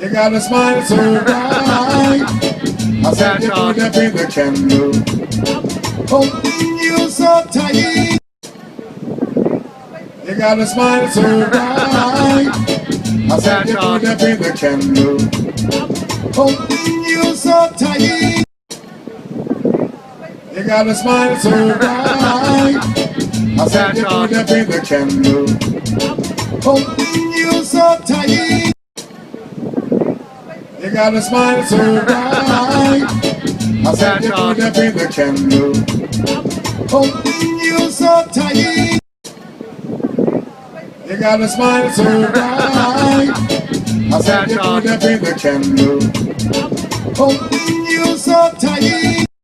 You got a smile so bright. I said you put up in the candle. Holding you so tight. You got a smile so bright. I said you put up in the candle. Holding you so tight. You got a smile so bright. I said you put up in the candle. Holding you so tight. You got a smile so bright. I said you put up in the candle. Holding you so tight. You got a smile so bright. I said you put up in the candle. Holding you so tight.